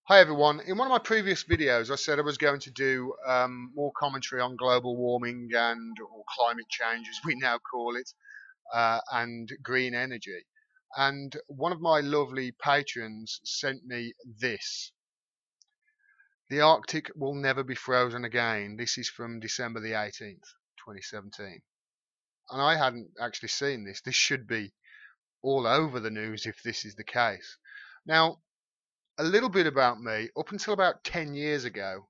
Hi everyone. In one of my previous videos, I said I was going to do more commentary on global warming or climate change, as we now call it, and green energy. And one of my lovely patrons sent me this. The Arctic will never be frozen again. This is from December the 18th, 2017. And I hadn't actually seen this. This should be all over the news if this is the case. Now, a little bit about me. Up until about 10 years ago,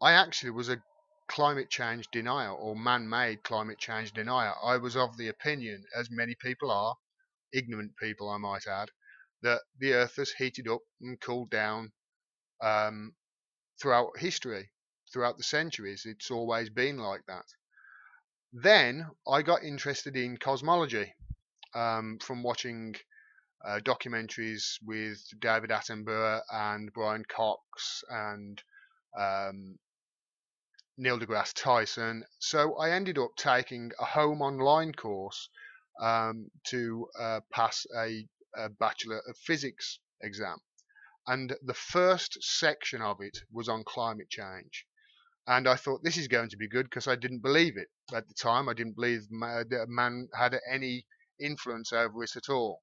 I actually was a climate change denier or man-made climate change denier. I was of the opinion, as many people are, ignorant people I might add, that the earth has heated up and cooled down um, throughout history, throughout the centuries. It's always been like that. Then I got interested in cosmology from watching documentaries with David Attenborough and Brian Cox and um, Neil deGrasse Tyson. So I ended up taking a home online course to pass a Bachelor of Physics exam. And the first section of it was on climate change. And I thought this is going to be good because I didn't believe it at the time. I didn't believe that man had any influence over it at all.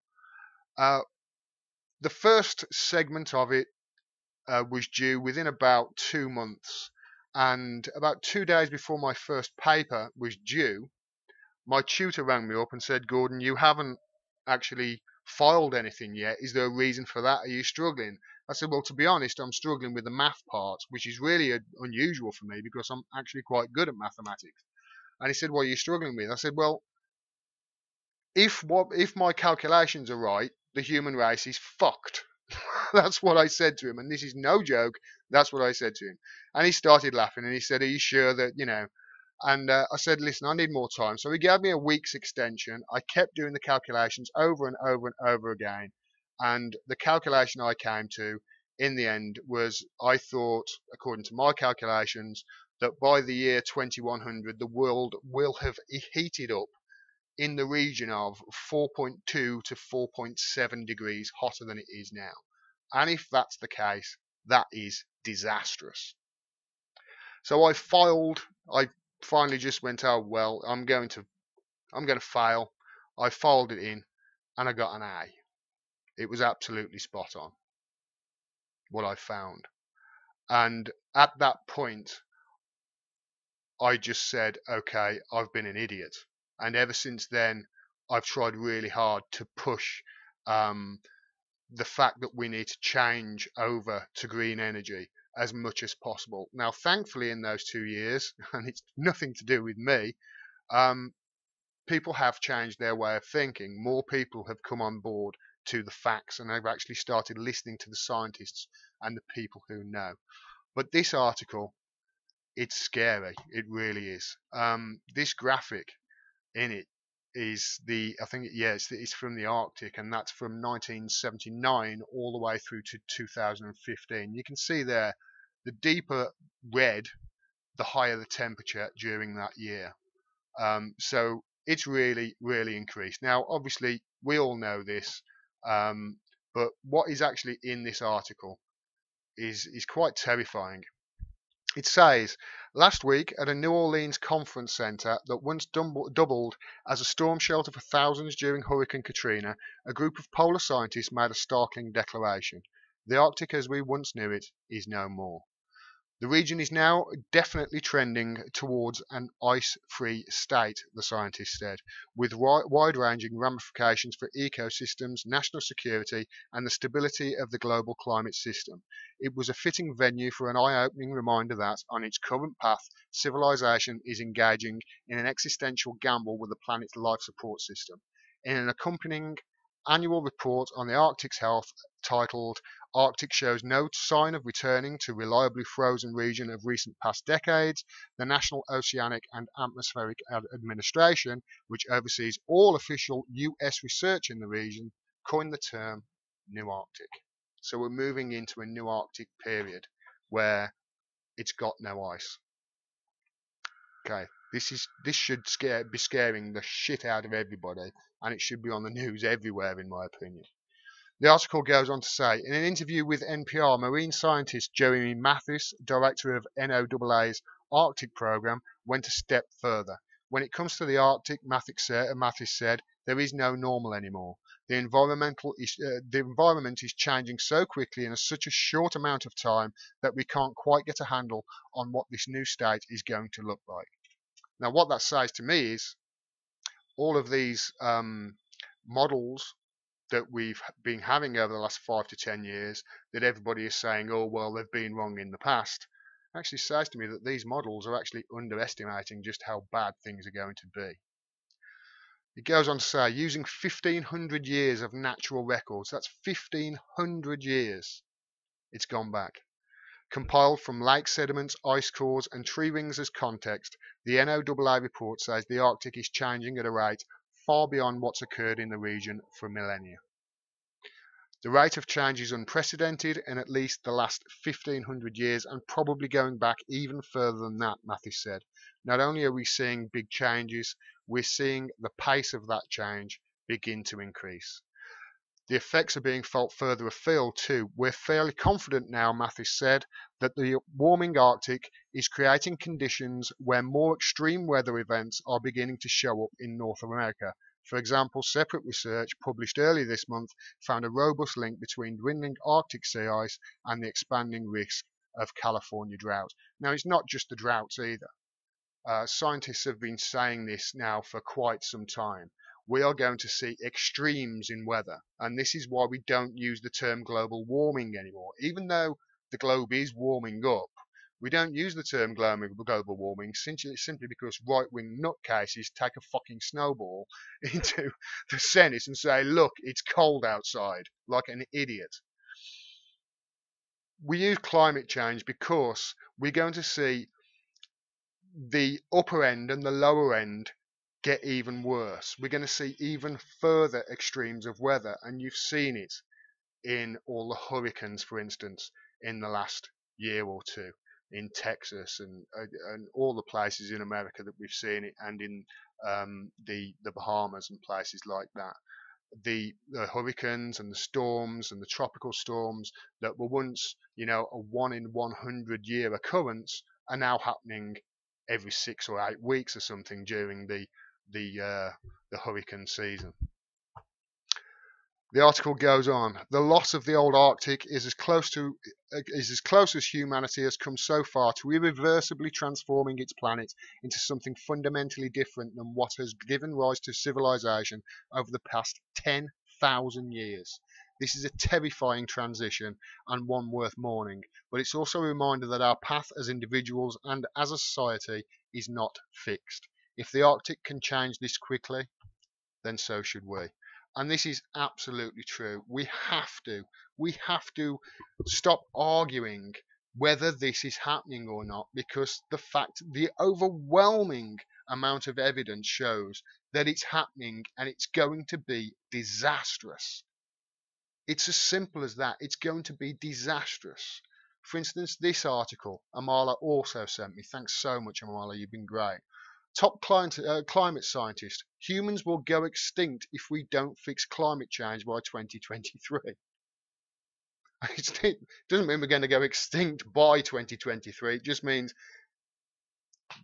Uh, the first segment of it was due within about 2 months. And about 2 days before my first paper was due, my tutor rang me up and said, Gordon, you haven't actually filed anything yet. Is there a reason for that? Are you struggling? I said, well, to be honest, I'm struggling with the math parts, which is really unusual for me because I'm actually quite good at mathematics. And he said, what are you struggling with? I said, well, if my calculations are right, the human race is fucked. That's what I said to him, and this is no joke. That's what I said to him, and he started laughing, and he said, "Are you sure that you know?" And I said, "Listen, I need more time." So he gave me a week's extension. I kept doing the calculations over and over and over again, and the calculation I came to in the end was, I thought, according to my calculations, that by the year 2100, the world will have heated up in the region of 4.2 to 4.7 degrees hotter than it is now. And if that's the case, that is disastrous. So I finally just went, oh well, I'm going to fail. I filed it in and I got an A. It was absolutely spot on what I found. And at that point, I just said, okay, I've been an idiot. And ever since then, I've tried really hard to push um, the fact that we need to change over to green energy as much as possible. Now, thankfully, in those 2 years, and it's nothing to do with me, um, people have changed their way of thinking. More people have come on board to the facts, and they've actually started listening to the scientists and the people who know. But this article, it's scary. It really is. This graphic in it is I think, yeah, it's from the Arctic, and that's from 1979 all the way through to 2015. You can see there, the deeper red, the higher the temperature during that year. So it's really, really increased. Now, obviously, we all know this, um, but what is actually in this article is quite terrifying. It says, last week at a New Orleans conference center that once doubled as a storm shelter for thousands during Hurricane Katrina, a group of polar scientists made a startling declaration. The Arctic as we once knew it is no more. The region is now definitely trending towards an ice-free state, the scientists said, with wide-ranging ramifications for ecosystems, national security, and the stability of the global climate system. It was a fitting venue for an eye-opening reminder that, on its current path, civilization is engaging in an existential gamble with the planet's life support system. In an accompanying annual report on the Arctic's health titled Arctic shows no sign of returning to reliably frozen region of recent past decades, the National Oceanic and Atmospheric Administration, which oversees all official US research in the region, coined the term New Arctic. So we're moving into a New Arctic period where it's got no ice. Okay, this should be scaring the shit out of everybody, and it should be on the news everywhere, in my opinion. The article goes on to say, in an interview with NPR, marine scientist Jeremy Mathis, director of NOAA's Arctic program, went a step further. When it comes to the Arctic, Mathis said, there is no normal anymore. The environment is changing so quickly in such a short amount of time that we can't quite get a handle on what this new state is going to look like. Now, what that says to me is all of these models that we've been having over the last 5 to 10 years that everybody is saying, oh, well, they've been wrong in the past, actually says to me that these models are actually underestimating just how bad things are going to be. It goes on to say, using 1,500 years of natural records, that's 1,500 years it's gone back, compiled from lake sediments, ice cores and tree rings as context, the NOAA report says the Arctic is changing at a rate far beyond what's occurred in the region for millennia. The rate of change is unprecedented in at least the last 1,500 years and probably going back even further than that, Mathis said. Not only are we seeing big changes, we're seeing the pace of that change begin to increase. The effects are being felt further afield too. We're fairly confident now, Mathis said, that the warming Arctic is creating conditions where more extreme weather events are beginning to show up in North America. For example, separate research published earlier this month found a robust link between dwindling Arctic sea ice and the expanding risk of California drought. Now, it's not just the droughts either. Scientists have been saying this now for quite some time. We are going to see extremes in weather, and this is why we don't use the term global warming anymore. Even though the globe is warming up, we don't use the term global warming simply because right-wing nutcases take a fucking snowball into the Senate and say, look, it's cold outside, like an idiot. We use climate change because we're going to see the upper end and the lower end get even worse. We're going to see even further extremes of weather, and you've seen it in all the hurricanes, for instance, in the last year or two, in Texas and all the places in America that we've seen it, and in the Bahamas and places like that. The hurricanes and the storms and the tropical storms that were once, a 1 in 100 year occurrence are now happening every 6 or 8 weeks or something during the hurricane season. The article goes on. The loss of the old Arctic is as close as humanity has come so far to irreversibly transforming its planet into something fundamentally different than what has given rise to civilization over the past 10,000 years. This is a terrifying transition and one worth mourning, but it's also a reminder that our path as individuals and as a society is not fixed. If the Arctic can change this quickly, then so should we. And this is absolutely true. We have to stop arguing whether this is happening or not, because the overwhelming amount of evidence shows that it's happening and it's going to be disastrous. It's as simple as that. It's going to be disastrous. For instance, this article Amala also sent me. Thanks so much, Amala. You've been great. Top climate scientist, humans will go extinct if we don't fix climate change by 2023. It doesn't mean we're going to go extinct by 2023. It just means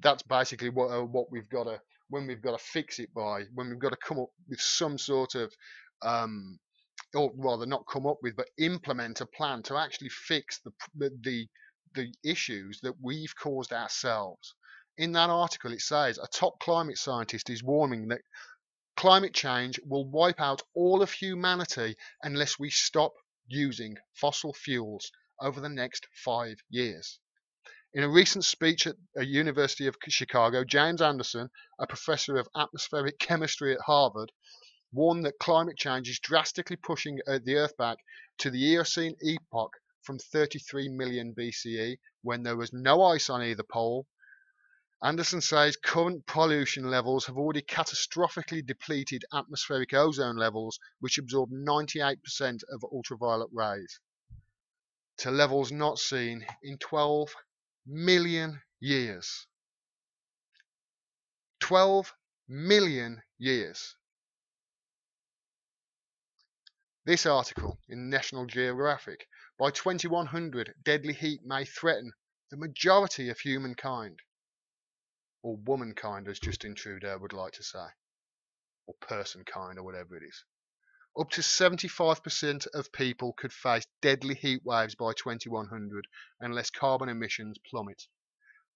that's basically what we've got to, when we've got to fix it by, when we've got to come up with some sort of, or rather not come up with, but implement a plan to actually fix the issues that we've caused ourselves. In that article, it says a top climate scientist is warning that climate change will wipe out all of humanity unless we stop using fossil fuels over the next 5 years. In a recent speech at the University of Chicago, James Anderson, a professor of atmospheric chemistry at Harvard, warned that climate change is drastically pushing the Earth back to the Eocene epoch from 33 million BCE, when there was no ice on either pole. Anderson says current pollution levels have already catastrophically depleted atmospheric ozone levels, which absorb 98% of ultraviolet rays, to levels not seen in 12 million years. 12 million years. This article in National Geographic: by 2100, deadly heat may threaten the majority of humankind, or womankind, as Justin Trudeau would like to say, or personkind, or whatever it is. Up to 75% of people could face deadly heat waves by 2100 unless carbon emissions plummet.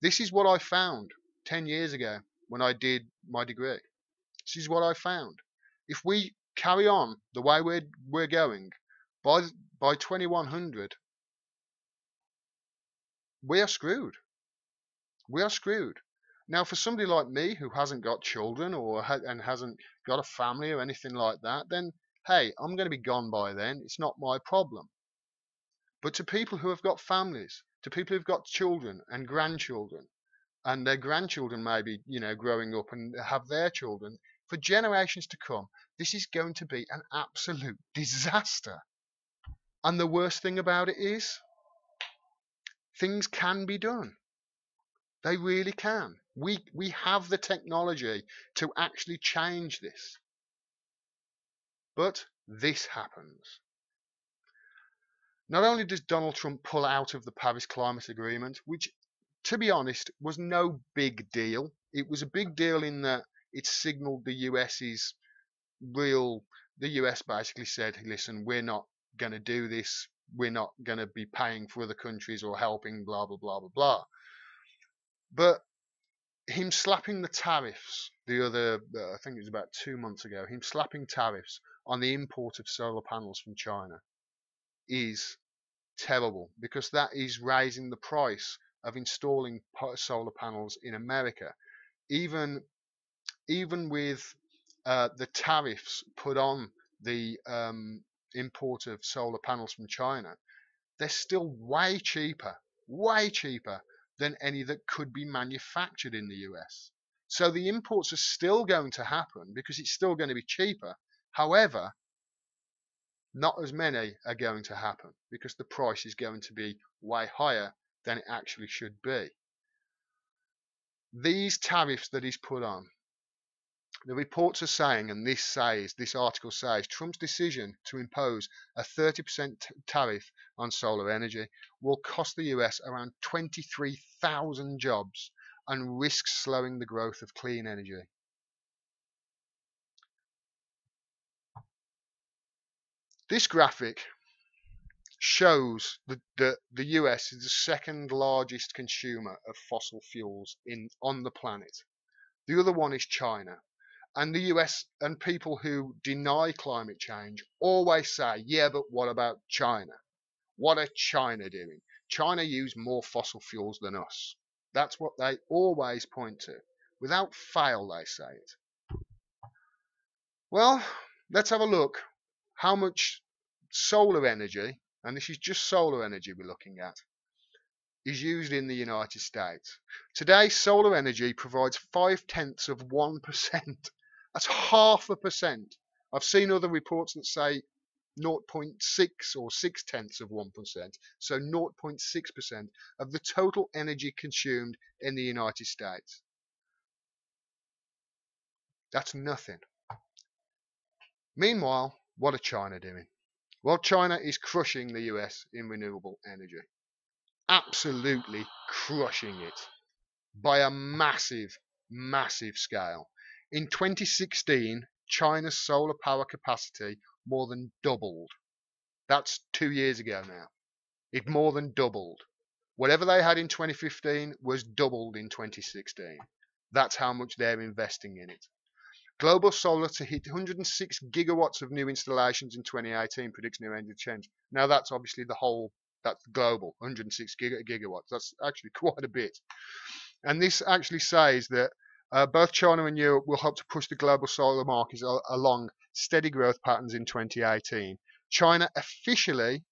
This is what I found 10 years ago when I did my degree. This is what I found. If we carry on the way we're going, by 2100, we are screwed. We are screwed. Now, for somebody like me who hasn't got children and hasn't got a family or anything like that, then hey, I'm going to be gone by then. It's not my problem. But to people who have got families, to people who've got children and grandchildren, and their grandchildren maybe, growing up and have their children, for generations to come, this is going to be an absolute disaster. And the worst thing about it is, things can be done. They really can. We have the technology to actually change this. But this happens. Not only does Donald Trump pull out of the Paris Climate Agreement, which, to be honest, was no big deal. It was a big deal in that it signaled the US's real. The US basically said, listen, we're not going to do this. We're not going to be paying for other countries or helping, blah, blah, blah, blah, blah. But him slapping the tariffs I think it was about 2 months ago, him slapping tariffs on the import of solar panels from China is terrible, because that is raising the price of installing solar panels in America. Even with the tariffs put on the import of solar panels from China, they're still way cheaper than any that could be manufactured in the US. So the imports are still going to happen because it's still going to be cheaper. However, not as many are going to happen because the price is going to be way higher than it actually should be. These tariffs that he's put on, the reports are saying, and this article says, Trump's decision to impose a 30% tariff on solar energy will cost the US around 23,000 jobs and risks slowing the growth of clean energy. This graphic shows that the US is the second largest consumer of fossil fuels on the planet. The other one is China. And the US and people who deny climate change always say, yeah, but what about China? What are China doing? China use more fossil fuels than us. That's what they always point to. Without fail, they say it. Well, let's have a look how much solar energy, and this is just solar energy we're looking at, is used in the United States. Today, solar energy provides 0.5%. That's 0.5%. I've seen other reports that say 0.6 or 0.6%, so 0.6% of the total energy consumed in the United States. That's nothing. Meanwhile, what are China doing? Well, China is crushing the US in renewable energy. Absolutely crushing it by a massive, massive scale. In 2016, China's solar power capacity more than doubled. That's 2 years ago now. It more than doubled. Whatever they had in 2015 was doubled in 2016. That's how much they're investing in it. Global solar to hit 106 gigawatts of new installations in 2018, predicts New Energy Change. Now that's obviously that's global, 106 gigawatts. That's actually quite a bit. And this actually says that both China and Europe will help to push the global solar markets along steady growth patterns in 2018. China officially,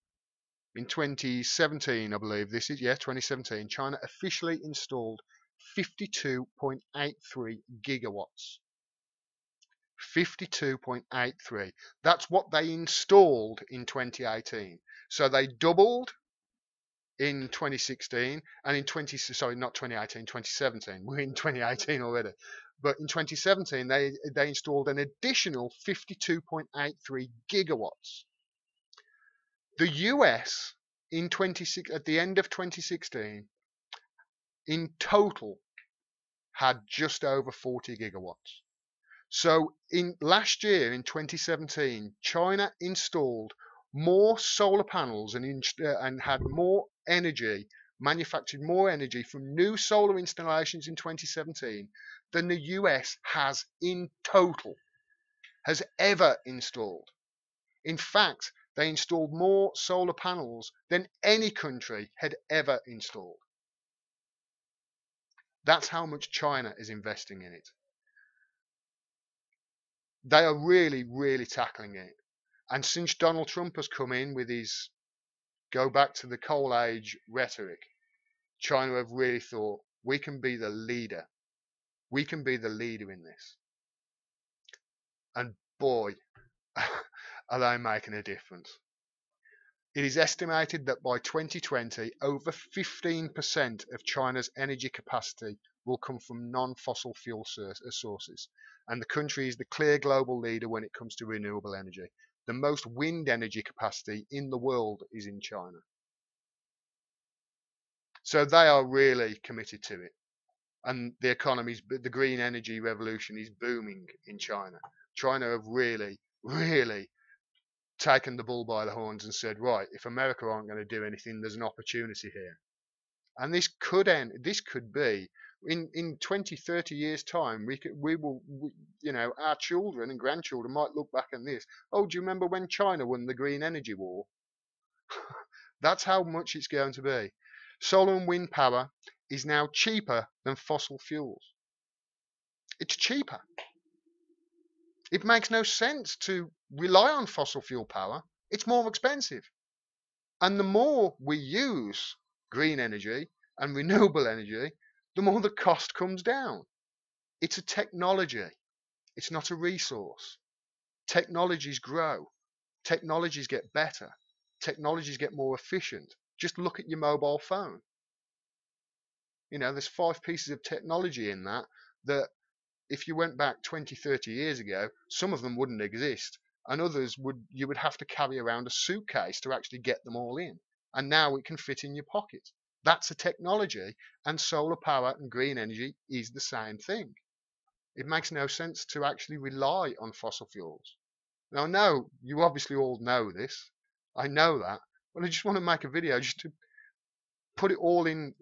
in 2017, I believe this is, 2017, China officially installed 52.83 gigawatts. 52.83. That's what they installed in 2018. So they doubled in 2016 and in 2017. We're in 2018 already. But in 2017, they installed an additional 52.83 gigawatts. The US at the end of 2016, in total, had just over 40 gigawatts. So in last year, in 2017, China installed more solar panels and had more energy, manufactured more energy from new solar installations in 2017 than the US has in total, has ever installed. In fact, they installed more solar panels than any country had ever installed. That's how much China is investing in it. They are really, really tackling it. And since Donald Trump has come in with his go back to the coal age rhetoric, China have really thought, we can be the leader. We can be the leader in this. And boy, are they making a difference. It is estimated that by 2020, over 15% of China's energy capacity will come from non-fossil fuel sources, and the country is the clear global leader when it comes to renewable energy. The most wind energy capacity in the world is in China. So they are really committed to it. And the green energy revolution is booming in China. China have really, really taken the bull by the horns and said, right, if America aren't going to do anything, there's an opportunity here. And this could be in 20, 30 years time, our children and grandchildren might look back on this. Oh, do you remember when China won the green energy war? That's how much it's going to be. Solar and wind power is now cheaper than fossil fuels. It's cheaper. It makes no sense to rely on fossil fuel power. It's more expensive. And the more we use green energy and renewable energy, the more the cost comes down. It's a technology. It's not a resource. Technologies grow. Technologies get better. Technologies get more efficient. Just look at your mobile phone. There's 5 pieces of technology in that if you went back 20, 30 years ago, some of them wouldn't exist. And others you would have to carry around a suitcase to actually get them all in. And now it can fit in your pocket. That's a technology, and solar power and green energy is the same thing. It makes no sense to actually rely on fossil fuels. Now, no, you obviously all know this. I know that. But I just want to make a video just to put it all in,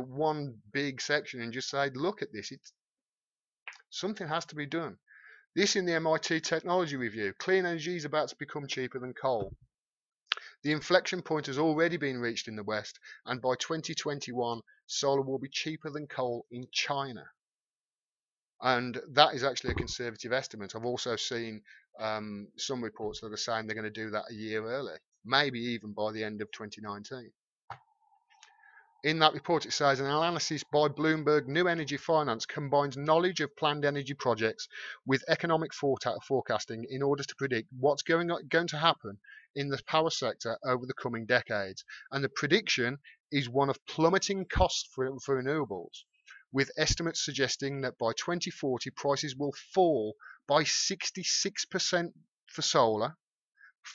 one big section and just say, look at this. Something has to be done. This in the MIT Technology Review. Clean energy is about to become cheaper than coal. The inflection point has already been reached in the West, and by 2021, solar will be cheaper than coal in China. And that is actually a conservative estimate. I've also seen some reports that are saying they're going to do that a year early, maybe even by the end of 2019. In that report, it says an analysis by Bloomberg New Energy Finance combines knowledge of planned energy projects with economic forecasting in order to predict what's going to happen in the power sector over the coming decades. And the prediction is one of plummeting costs for renewables, with estimates suggesting that by 2040 prices will fall by 66% for solar,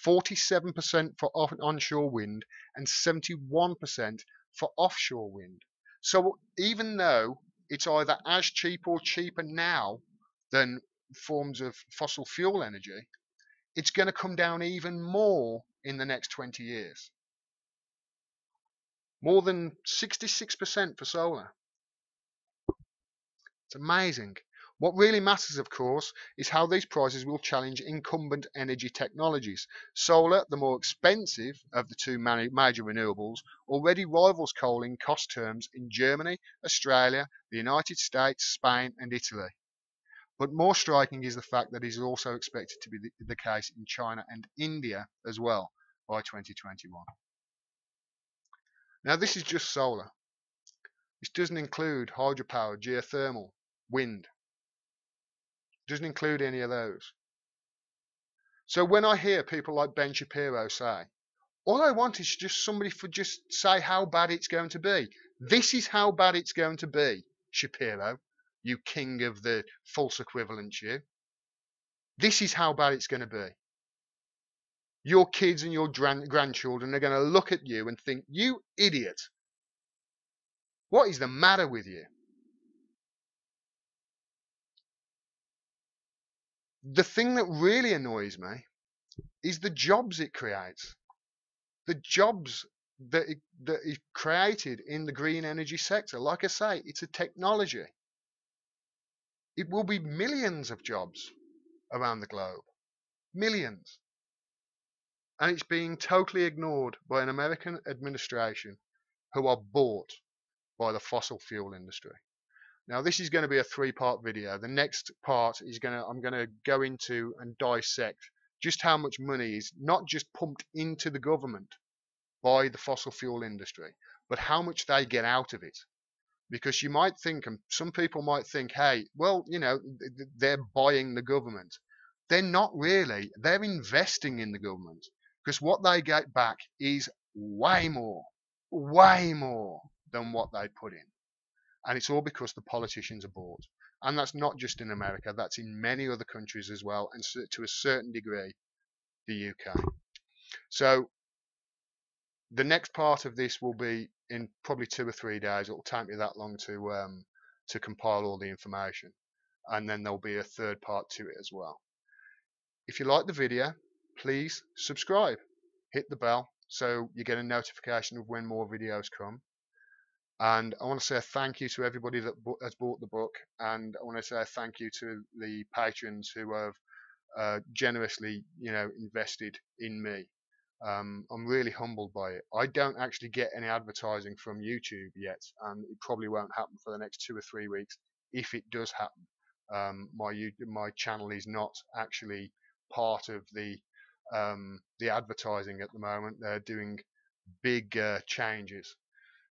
47% for onshore wind, and 71% for offshore wind. So even though it's either as cheap or cheaper now than forms of fossil fuel energy, it's going to come down even more in the next 20 years. More than 66% for solar. It's amazing. What really matters, of course, is how these prices will challenge incumbent energy technologies. Solar, the more expensive of the two major renewables, already rivals coal in cost terms in Germany, Australia, the United States, Spain and Italy. But more striking is the fact that it is also expected to be the case in China and India as well by 2021. Now this is just solar. This doesn't include hydropower, geothermal, wind. Doesn't include any of those. So when I hear people like Ben Shapiro say, all I want is just somebody to just say how bad it's going to be. This is how bad it's going to be, Shapiro, you king of the false equivalence, you. This is how bad it's going to be. Your kids and your grandchildren are going to look at you and think, you idiot. What is the matter with you? The thing that really annoys me is the jobs it creates. The jobs that is created in the green energy sector. Like I say, it's a technology. It will be millions of jobs around the globe. Millions. And it's being totally ignored by an American administration who are bought by the fossil fuel industry. Now, this is going to be a three-part video. The next part is I'm going to go into and dissect just how much money is not just pumped into the government by the fossil fuel industry, but how much they get out of it. Because you might think, and some people might think, hey, well, they're buying the government. They're not really. They're investing in the government because what they get back is way more than what they put in. And it's all because the politicians are bought. And that's not just in America, that's in many other countries as well, and to a certain degree, the UK. So the next part of this will be in probably 2 or 3 days. It will take me that long to compile all the information. And then there'll be a third part to it as well. If you like the video, please subscribe. Hit the bell so you get a notification of when more videos come. And I want to say a thank you to everybody that has bought the book, and I want to say a thank you to the patrons who have generously, invested in me. I'm really humbled by it. I don't actually get any advertising from YouTube yet, and it probably won't happen for the next 2 or 3 weeks. If it does happen, my channel is not actually part of the advertising at the moment. They're doing big changes.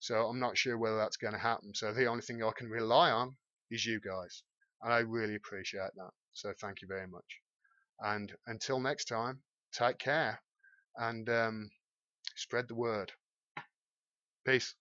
So I'm not sure whether that's going to happen. So the only thing I can rely on is you guys. And I really appreciate that. So thank you very much. And until next time, take care and spread the word. Peace.